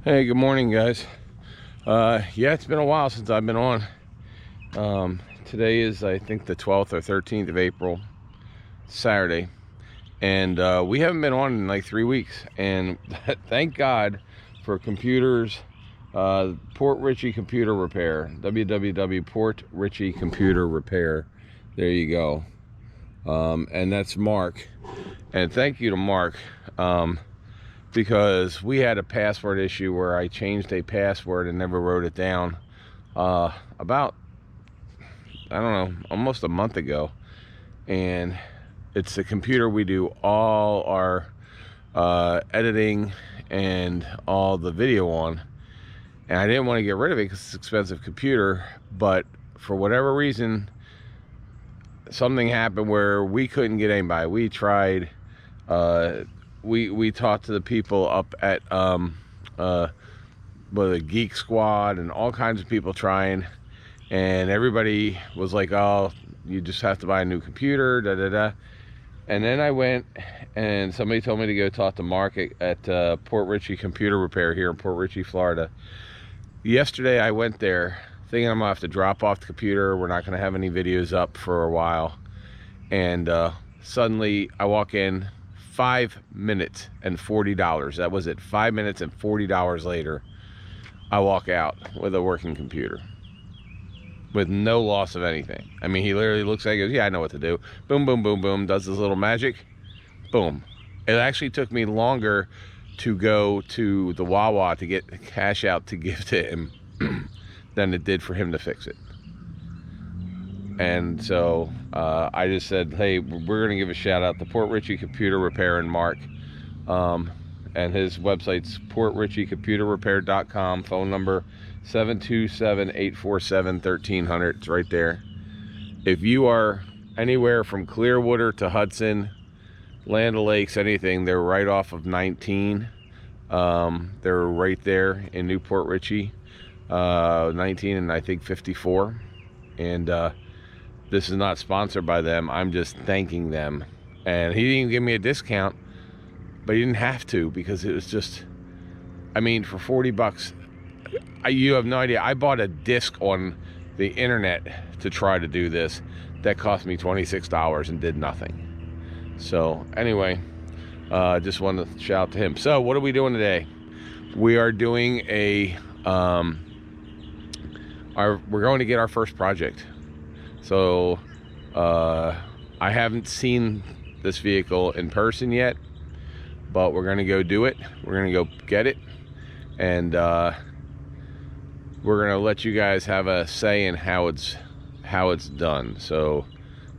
Hey, good morning, guys. Yeah, it's been a while since I've been on. Today is, I think, the 12th or 13th of April, Saturday, and we haven't been on in like 3 weeks. And thank God for computers. Port Richey Computer Repair, www. Port Richey Computer Repair. There you go. And that's Mark. And thank you to Mark. Because we had a password issue where I changed a password and never wrote it down about, I don't know, almost a month ago. And it's the computer we do all our editing and all the video on. And I didn't want to get rid of it because it's an expensive computer, but for whatever reason, something happened where we couldn't get anybody. We tried, we talked to the people up at the Geek Squad and all kinds of people trying, and everybody was like, oh, you just have to buy a new computer, da da da. And then I went and somebody told me to go talk to Mark at Port Richey Computer Repair here in Port Richey, Florida. Yesterday I went there thinking I'm gonna have to drop off the computer. We're not gonna have any videos up for a while, and suddenly I walk in, 5 minutes and $40. That was it. 5 minutes and $40 later, I walk out with a working computer with no loss of anything. I mean, he literally looks at it and goes, yeah, I know what to do. Boom, boom, boom, boom, does this little magic. Boom. It actually took me longer to go to the Wawa to get cash out to give to him than it did for him to fix it. And so I just said, hey, we're going to give a shout out to Port Richey Computer Repair and Mark. And his website's portricheycomputerrepair.com. Phone number 727-847-1300. It's right there. If you are anywhere from Clearwater to Hudson, Land O'Lakes, anything, they're right off of 19. They're right there in Newport Richey. 19 and I think 54. And this is not sponsored by them. I'm just thanking them. And he didn't even give me a discount, but he didn't have to, because it was just, I mean, for 40 bucks, you have no idea. I bought a disc on the internet to try to do this. That cost me $26 and did nothing. So anyway, just wanted to shout out to him. So what are we doing today? We are doing a, we're going to get our first project. So I haven't seen this vehicle in person yet, but we're gonna go do it. We're gonna go get it, and we're gonna let you guys have a say in how it's done. So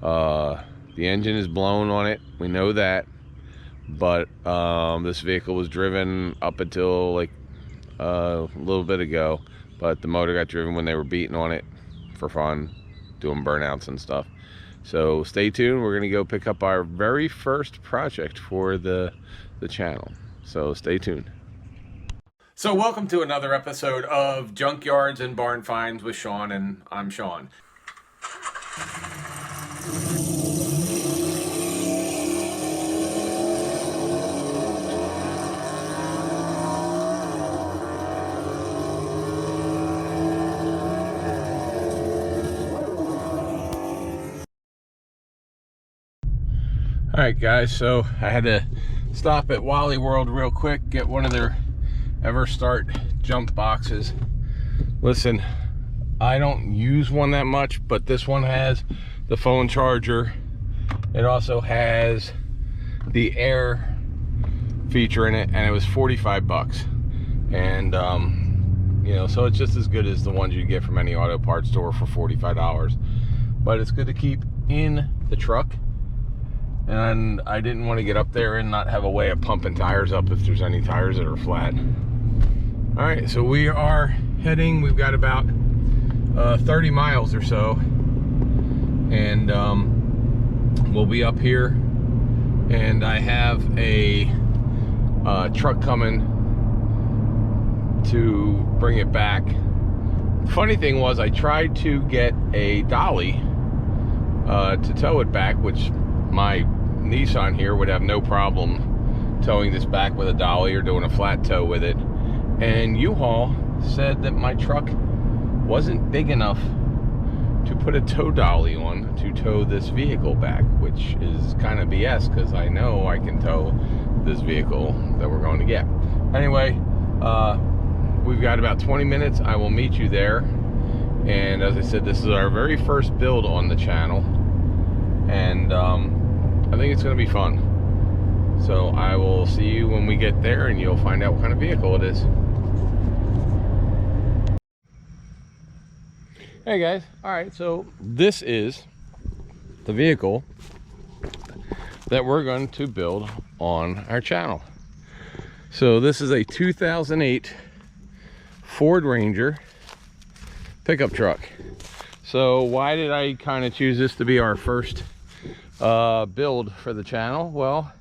the engine is blown on it, we know that, but this vehicle was driven up until like a little bit ago, but the motor got driven when they were beating on it for fun, doing burnouts and stuff. So stay tuned. We're gonna go pick up our very first project for the channel, so stay tuned. So welcome to another episode of Junkyards and Barn Finds with Sean, and I'm Sean. All right, guys, so I had to stop at Wally World real quick, get one of their Ever-Start jump boxes. Listen, I don't use one that much, but this one has the phone charger. It also has the air feature in it, and it was 45 bucks. And you know, so it's just as good as the ones you get from any auto parts store for $45. But it's good to keep in the truck. And I didn't want to get up there and not have a way of pumping tires up if there's any tires that are flat. All right, so we are heading, we've got about 30 miles or so, and we'll be up here, and I have a truck coming to bring it back. Funny thing was, I tried to get a dolly to tow it back, which my Nissan here would have no problem towing this back with a dolly or doing a flat tow with it. and U-Haul said that my truck wasn't big enough to put a tow dolly on to tow this vehicle back, which is kind of BS because I know I can tow this vehicle that we're going to get. Anyway, we've got about 20 minutes. I will meet you there. And as I said, this is our very first build on the channel, and I think it's going to be fun. So I will see you when we get there, and you'll find out what kind of vehicle it is. Hey guys, all right, so this is the vehicle that we're going to build on our channel. So this is a 2008 Ford Ranger pickup truck. So why did I kind of choose this to be our first build for the channel? Well,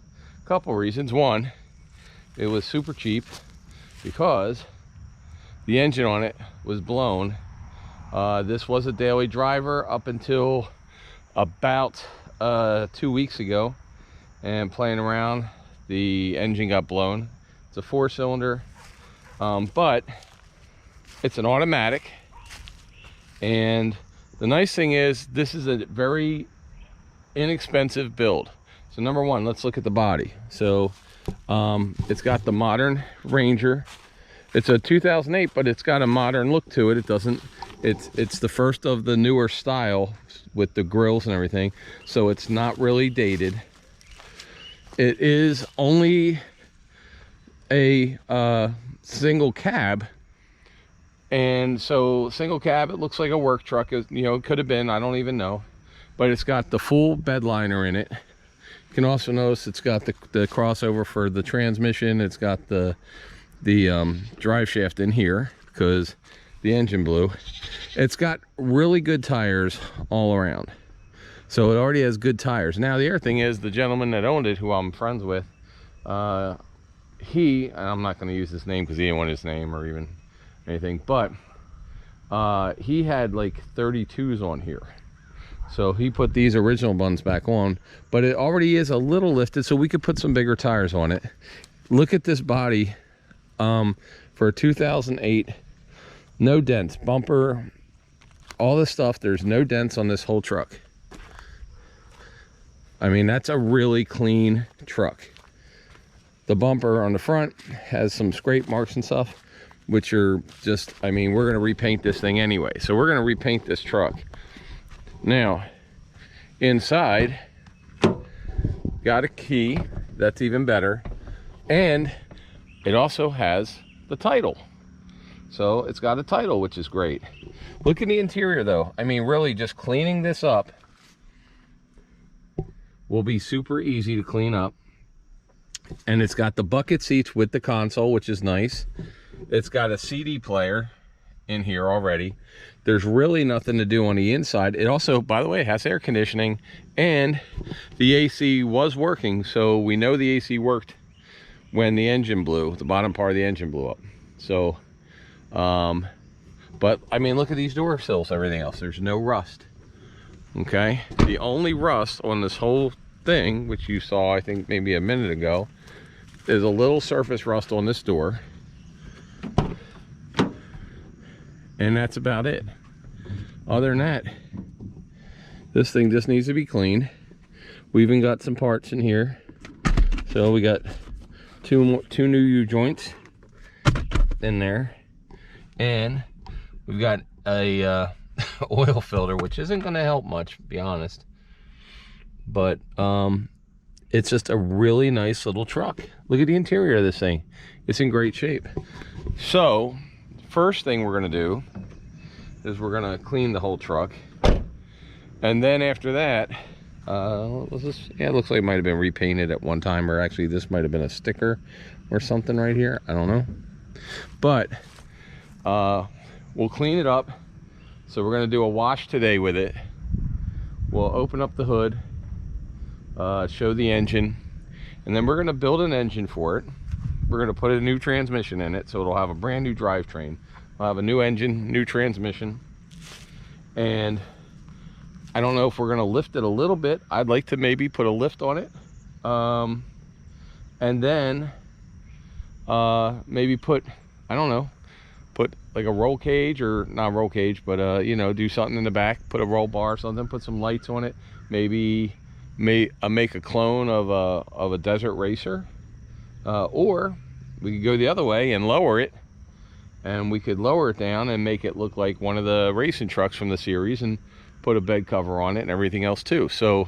a couple reasons. One, it was super cheap because the engine on it was blown. This was a daily driver up until about 2 weeks ago, and playing around, the engine got blown. It's a 4-cylinder, but it's an automatic, and the nice thing is this is a very inexpensive build. So number one, let's look at the body. So it's got the modern Ranger. It's a 2008, but it's got a modern look to it. It doesn't, it's the first of the newer style with the grills and everything, so it's not really dated. It is only a single cab, and so single cab, it looks like a work truck. You know, it could have been, I don't even know, but it's got the full bed liner in it. You can also notice it's got the crossover for the transmission. It's got the drive shaft in here because the engine blew. It's got really good tires all around, so it already has good tires. Now the other thing is, the gentleman that owned it, who I'm friends with, I'm not going to use his name because he didn't want his name or even anything, but he had like 32s on here, so he put these original ones back on, but it already is a little lifted, so we could put some bigger tires on it. Look at this body. For a 2008, no dents, bumper, all this stuff, there's no dents on this whole truck. I mean, that's a really clean truck. The bumper on the front has some scrape marks and stuff, which are just, I mean, we're going to repaint this thing anyway, so we're going to repaint this truck. Now inside, got a key, that's even better, and it also has the title. So it's got a title, which is great. Look at the interior though. I mean, really just cleaning this up will be super easy to clean up. And it's got the bucket seats with the console, which is nice. It's got a CD player in here already. There's really nothing to do on the inside. It also, by the way, has air conditioning, and the AC was working. So we know the AC worked when the engine blew, the bottom part of the engine blew up. So, but I mean, look at these door sills, everything else. There's no rust, okay? The only rust on this whole thing, which you saw, I think maybe a minute ago, is a little surface rust on this door. And that's about it. Other than that, this thing just needs to be cleaned. We even got some parts in here. So we got two new U-joints in there, and we've got a oil filter, which isn't going to help much, to be honest, but it's just a really nice little truck. Look at the interior of this thing. It's in great shape. So first thing we're going to do is we're going to clean the whole truck, and then after that, what was this? Yeah, it looks like it might have been repainted at one time, or actually this might have been a sticker or something right here. I don't know. But we'll clean it up. So we're going to do a wash today with it. We'll open up the hood, show the engine, and then we're going to build an engine for it. We're going to put a new transmission in it, so it'll have a brand new drivetrain. We'll have a new engine, new transmission, and I don't know if we're going to lift it a little bit. I'd like to maybe put a lift on it, and then maybe put I don't know, put like a roll cage, or not roll cage, but you know, do something in the back, put a roll bar or something, put some lights on it, maybe make a clone of a desert racer, or we could go the other way and lower it, and we could lower it down and make it look like one of the racing trucks from the series, and put a bed cover on it and everything else too. So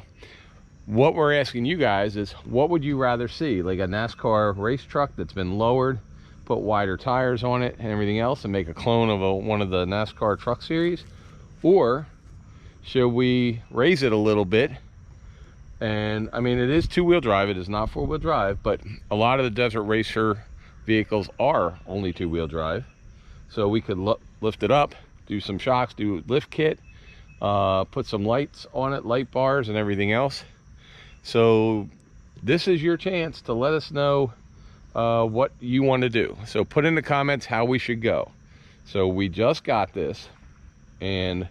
what we're asking you guys is, what would you rather see? Like a NASCAR race truck that's been lowered, put wider tires on it and everything else, and make a clone of one of the NASCAR truck series? Or should we raise it a little bit? And I mean, it is two-wheel drive, it is not four-wheel drive, but a lot of the desert racer vehicles are only two-wheel drive. So we could lift it up, do some shocks, do lift kit, put some lights on it, light bars and everything else. So this is your chance to let us know what you want to do. So put in the comments how we should go. So we just got this, and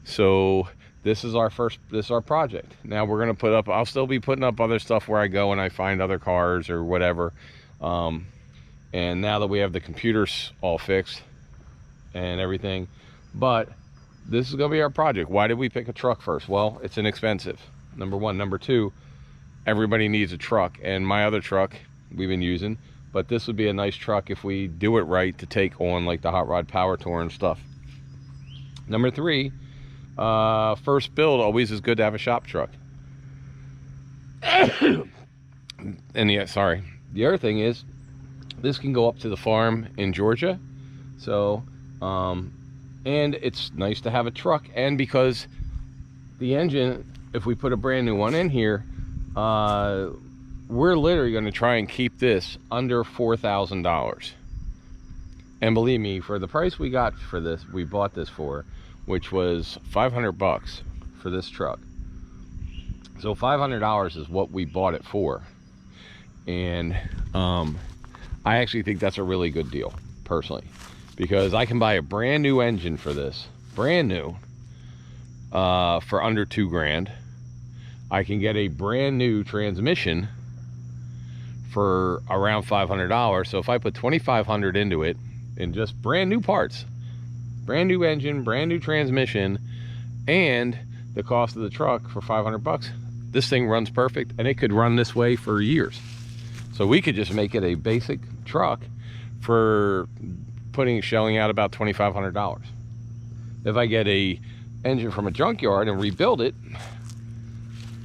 so this is our project. Now we're going to put up, I'll still be putting up other stuff where I go and I find other cars or whatever. And now that we have the computers all fixed and everything, but this is going to be our project. Why did we pick a truck first? Well, it's inexpensive, number one. Number two, everybody needs a truck, and my other truck we've been using, but this would be a nice truck if we do it right to take on like the Hot Rod Power Tour and stuff. Number three, first build always is good to have a shop truck. And yeah, sorry. The other thing is, this can go up to the farm in Georgia. So, and it's nice to have a truck, and because the engine, if we put a brand new one in here, we're literally going to try and keep this under $4,000. And believe me, for the price we got for this, we bought this for, which was $500 for this truck. So $500 is what we bought it for. And I actually think that's a really good deal, personally, because I can buy a brand new engine for this, brand new, for under $2,000. I can get a brand new transmission for around $500. So if I put $2,500 into it in just brand new parts, brand new engine, brand new transmission, and the cost of the truck for $500, this thing runs perfect, and it could run this way for years. So we could just make it a basic truck for shelling out about $2,500. If I get a engine from a junkyard and rebuild it,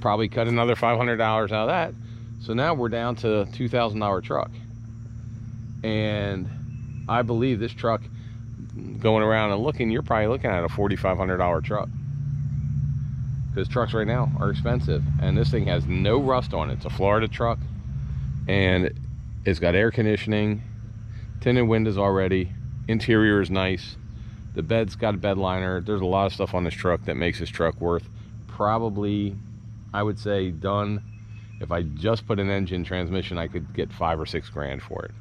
probably cut another $500 out of that. So now we're down to a $2,000 truck. And I believe this truck, going around and looking, you're probably looking at a $4,500 truck, because trucks right now are expensive, and this thing has no rust on it. It's a Florida truck, and it's got air conditioning, tinted windows already, interior is nice, the bed's got a bed liner. There's a lot of stuff on this truck that makes this truck worth, probably, I would say, done, if I just put an engine, transmission, I could get $5 or $6 grand for it.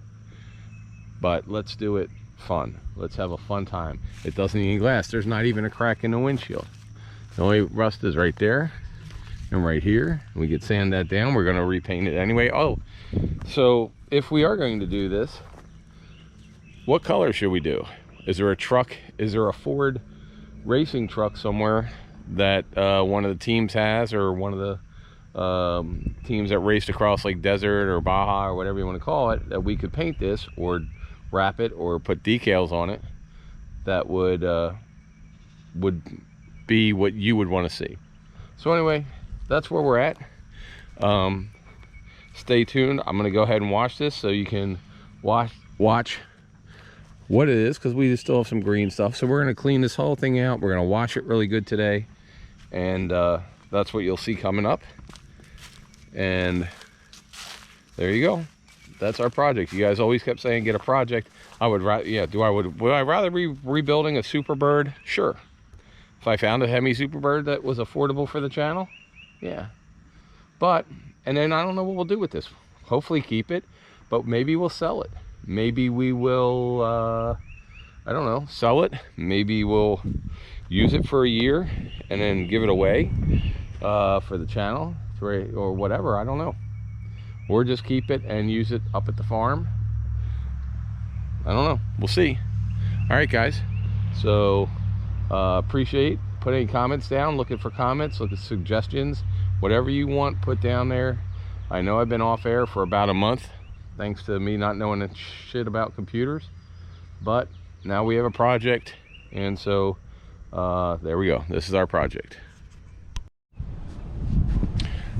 But let's do it fun. Let's have a fun time. It doesn't need any glass. There's not even a crack in the windshield. The only rust is right there and right here. We could sand that down. We're going to repaint it anyway. Oh, so if we are going to do this, what color should we do? Is there a truck? Is there a Ford racing truck somewhere that one of the teams has, or one of the teams that raced across like desert or Baja or whatever you want to call it, that we could paint this or wrap it or put decals on it that would be what you would want to see? So anyway, that's where we're at. Stay tuned. I'm going to go ahead and wash this so you can watch what it is, because we still have some green stuff. So we're going to clean this whole thing out. We're going to wash it really good today, and that's what you'll see coming up. And there you go. That's our project. You guys always kept saying get a project. I would rather, yeah, would I rather be rebuilding a Superbird? Sure. If I found a Hemi Superbird that was affordable for the channel, yeah. But, and then I don't know what we'll do with this. Hopefully keep it, but maybe we'll sell it. Maybe we will, I don't know, sell it. Maybe we'll use it for a year and then give it away for the channel or whatever. I don't know. Or just keep it and use it up at the farm. I don't know. We'll see. All right, guys. So appreciate. Put any comments down. Looking for comments. Look at suggestions. Whatever you want, put down there. I know I've been off air for about a month, thanks to me not knowing shit about computers. But now we have a project, and so there we go. This is our project.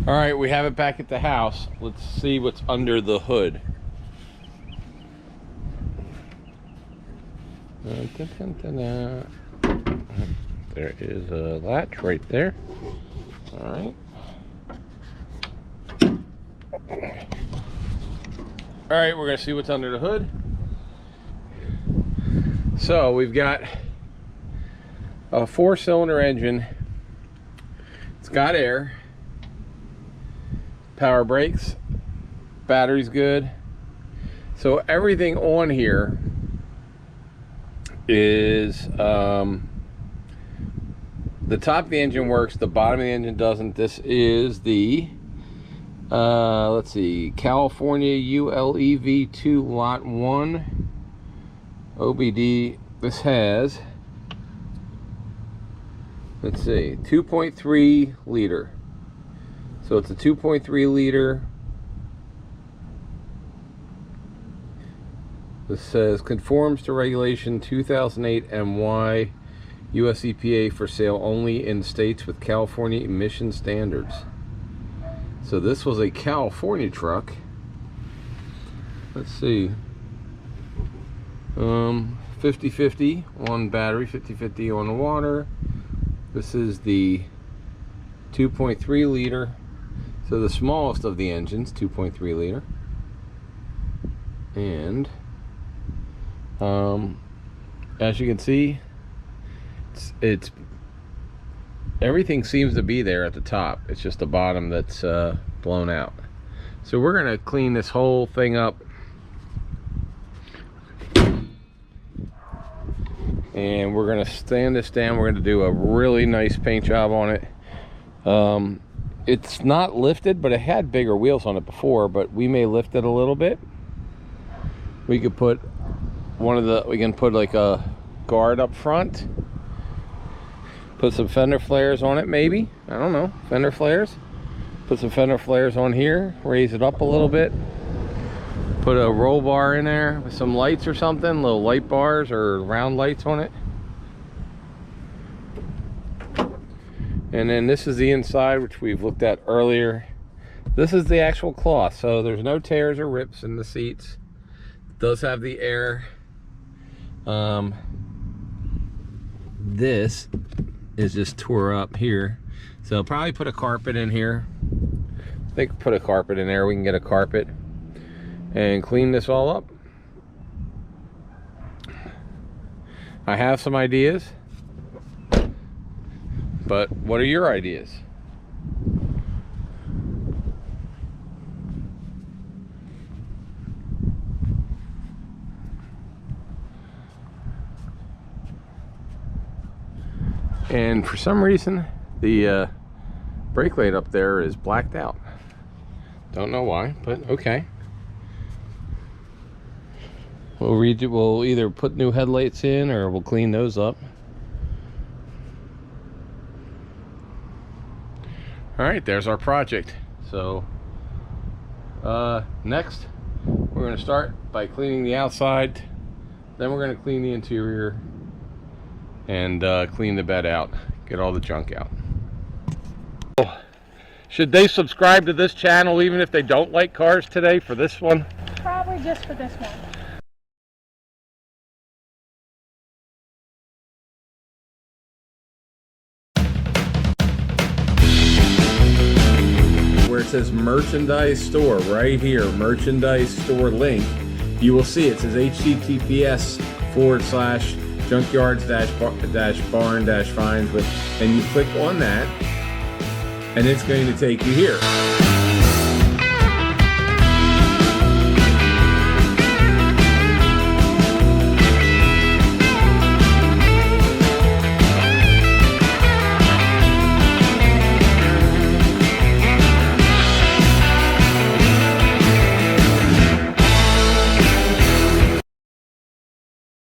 All right, we have it back at the house. Let's see what's under the hood. There is a latch right there. All right. All right, we're gonna see what's under the hood. So we've got a 4-cylinder engine. It's got air, power brakes, battery's good. So everything on here is the top of the engine works, the bottom of the engine doesn't. This is the let's see, California ULEV2 Lot 1 OBD. This has, let's see, 2.3 liter. So it's a 2.3 liter. This says conforms to regulation 2008 MY US EPA for sale only in states with California emission standards. So this was a California truck. Let's see. 50-50 on battery, 50-50 on the water. This is the 2.3 liter. So the smallest of the engines, 2.3 liter. And as you can see, it's everything seems to be there at the top. It's just the bottom that's blown out. So we're gonna clean this whole thing up, and we're gonna sand this down. We're gonna do a really nice paint job on it. It's not lifted, but it had bigger wheels on it before, but we may lift it a little bit. We could put we can put like a guard up front, put some fender flares on it, maybe, I don't know, fender flares. Put some fender flares on here, raise it up a little bit, put a roll bar in there with some lights or something, little light bars or round lights on it. And then this is the inside, which we've looked at earlier. This is the actual cloth, so there's no tears or rips in the seats. It does have the air. This is just tore up here, so I'll probably put a carpet in here. I think put a carpet in there. We can get a carpet and clean this all up. I have some ideas, but what are your ideas? And for some reason, the brake light up there is blacked out. Don't know why, but okay. We'll either put new headlights in or we'll clean those up. All right, there's our project. So next, we're going to start by cleaning the outside. Then we're going to clean the interior and clean the bed out, get all the junk out. Should they subscribe to this channel even if they don't like cars today for this one? Probably just for this one. Where it says merchandise store right here, merchandise store link, you will see it says https:/junkyards-barn-finds with, and you click on that and it's going to take you here.